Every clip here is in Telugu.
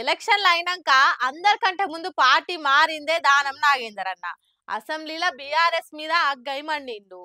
ఎలక్షన్లు అయినాక అందరికంటే ముందు పార్టీ మారిందే దానం నాగేందర్ అన్న. అసెంబ్లీలో బీఆర్ఎస్ మీద అగ్గైమండిండు.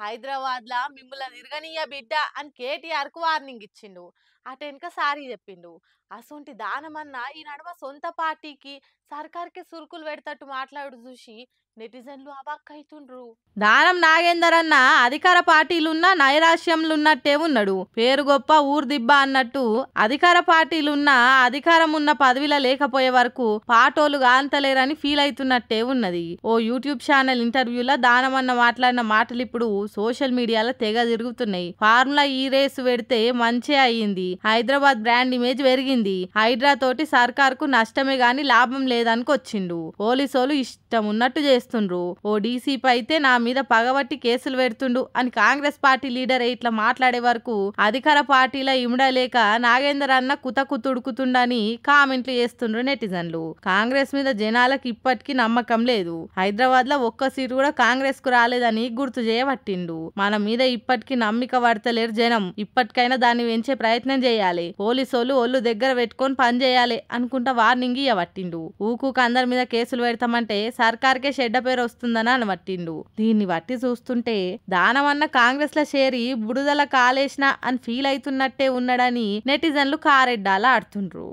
హైదరాబాద్లా మిమ్ముల తిరగనీయ బిడ్డ అని కేటీఆర్ కు వార్నింగ్ ఇచ్చిండు. అటెనక సారీ చెప్పిండు. అసొంటి దానమన్న ఈ నడుమ సొంత పార్టీకి సర్కార్కి సురుకులు పెడతట్టు మాట్లాడు చూసి నెటిజన్లు అవాక్కైతుండ్రు. దానం నాగేందర్ అన్న అధికార పార్టీలున్న నైరాశ్యంలున్నట్టే ఉన్నాడు. పేరు గొప్ప ఊరు దిబ్బ అన్నట్టు అధికార పార్టీలున్న అధికారం ఉన్న పదవిలో లేకపోయే వరకు పాటోలు గాంతలేరని ఫీల్ అవుతున్నట్టే ఉన్నది. ఓ యూట్యూబ్ ఛానల్ ఇంటర్వ్యూలో దానమన్న మాట్లాడిన మాటలు ఇప్పుడు సోషల్ మీడియాలో తెగ తిరుగుతున్నాయి. ఫార్ములా ఈ రేసు పెడితే మంచి అయ్యింది, హైదరాబాద్ బ్రాండ్ ఇమేజ్ పెరిగింది, హైడ్రా తోటి సర్కార్ కు నష్టమే గాని లాభం లేదనుకొచ్చిండు, పోలీసోలు ఇష్టం ఉన్నట్టు చేస్తుండ్రు, ఓ డీసీపీ అయితే నా మీద పగబట్టి కేసులు పెడుతుండు అని కాంగ్రెస్ పార్టీ లీడర్ ఇట్లా మాట్లాడే వరకు అధికార పార్టీల ఇమడలేక నాగేందర్ అన్న కుతుడుకుతుండని కామెంట్లు చేస్తుండ్రు నెటిజన్లు. కాంగ్రెస్ మీద జనాలకు ఇప్పటికీ నమ్మకం లేదు. హైదరాబాద్ లో ఒక్క సీటు కూడా కాంగ్రెస్ కు రాలేదని గుర్తు చేయబట్టిండు. మన మీద ఇప్పటికీ నమ్మిక పడతలేరు జనం. ఇప్పటికైనా దాన్ని పెంచే ప్రయత్నం చేయాలి, పోలీసోళ్ళు ఒళ్ళు దగ్గర పెట్టుకొని పని చేయాలి అనుకుంటా వార్నింగ్ ఇవ్వబట్టిండు. ఊకూకు అందరి మీద కేసులు పెడతామంటే సర్కార్కే చెడ్డ పేరు వస్తుందని అనబట్టిండు. దీన్ని బట్టి చూస్తుంటే దానమన్న కాంగ్రెస్ లో చేరి బుడుదల కాలేసిన అని ఫీల్ అవుతున్నట్టే ఉన్నాడని నెటిజన్లు కారెడ్డాలా ఆడుతుండ్రు.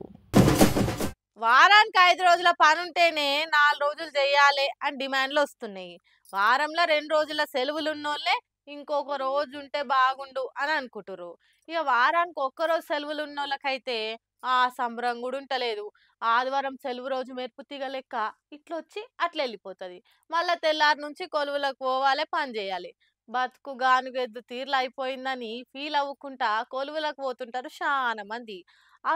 వారానికి 5 రోజుల పనుంటేనే 4 రోజులు చెయ్యాలి అని డిమాండ్లు వస్తున్నాయి. వారంలో 2 రోజుల సెలవులు ఉన్నోళ్ళే ఇంకొక రోజు ఉంటే బాగుండు అని అనుకుంటారు. ఇక వారానికి ఒక్కరోజు సెలవులు ఉన్నోళ్ళకైతే ఆ సంబరం కూడా ఉంటలేదు. ఆదివారం సెలవు రోజు మెరుపు తీగ లెక్క ఇట్లొచ్చి అట్లా వెళ్ళిపోతుంది. మళ్ళా తెల్లారి నుంచి కొలువులకు పోవాలి, పని చేయాలి. బతుకు గానుగెద్దు తీర్లు అయిపోయిందని ఫీల్ అవ్వకుండా కొలువులకు పోతుంటారు చాలా మంది.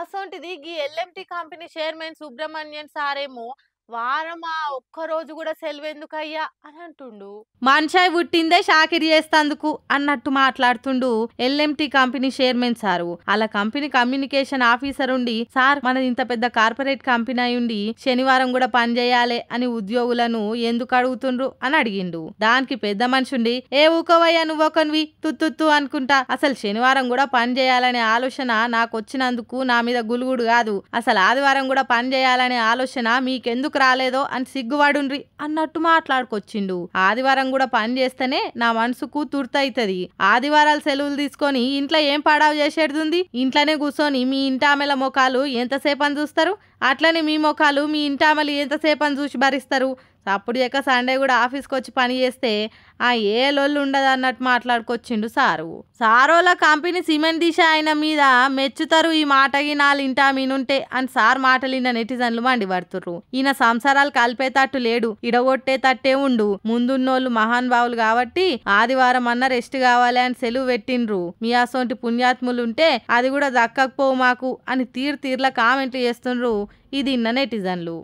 అసొంటిది గీ ఎల్ఎంటి కంపెనీ చైర్మన్ సుబ్రహ్మణ్యన్ సారేమో వారమా ఒక్కరోజు కూడా సెలవు ఎందుకయ్యా అని అంటుండు. మనిషాయి పుట్టిందే షాకిరి చేస్తందుకు అన్నట్టు మాట్లాడుతుండు ఎల్ఎంటి కంపెనీ చైర్మన్ సారు. అలా కంపెనీ కమ్యూనికేషన్ ఆఫీసర్ ఉండి, సార్ మనది ఇంత పెద్ద కార్పొరేట్ కంపెనీ అయ్యుండి శనివారం కూడా పని చేయాలి అని ఉద్యోగులను ఎందుకు అడుగుతుండ్రు అని అడిగిండు. దానికి పెద్ద మనిషి ఉండి, ఏ ఊకోవయ్యా నువ్వొకనివి తుత్తు అనుకుంటా, అసలు శనివారం కూడా పని చేయాలనే ఆలోచన నాకు వచ్చినందుకు నా మీద గులుగుడు కాదు, అసలు ఆదివారం కూడా పని చేయాలనే ఆలోచన మీకెందుకు రాలేదో అని సిగ్గుపడుండ్రి అన్నట్టు మాట్లాడుకొచ్చిండు. ఆదివారం కూడా పని చేస్తేనే నా మనసుకు తుర్తయితది, ఆదివారాలు సెలవులు తీసుకొని ఇంట్లో ఏం పడావు చేసేడుంది, ఇంట్లోనే కూర్చొని మీ ఇంటామెల మొఖాలు ఎంతసేపని చూస్తారు, అట్లనే మీ మొఖాలు మీ ఇంటామెలు ఎంతసేపని చూసి భరిస్తారు, అప్పుడు ఎక్క సండే కూడా ఆఫీస్కి వచ్చి పని చేస్తే ఆ ఏ లొల్లు ఉండదు అన్నట్టు మాట్లాడుకొచ్చిండు సారు. సారోల కంపెనీ సిమెంట్ దిశ ఆయన మీద మెచ్చుతారు ఈ మాటకి నాలు ఇంటా మీనుంటే అని సార్ మాటలిన్న నెటిజన్లు మండిపడుతుర్రు. ఈయన సంసారాలు కలిపేటట్టు లేడు, ఇడగొట్టేటట్టే ఉండు, ముందున్నోళ్ళు మహానుభావులు కాబట్టి ఆదివారం అన్న రెస్ట్ కావాలి అని సెలవు పెట్టిండ్రు, మీ అసొంటి పుణ్యాత్ములుంటే అది కూడా దక్కకపోవు మాకు అని తీర్ల కామెంట్లు చేస్తుండ్రు ఇది ఇన్న నెటిజన్లు.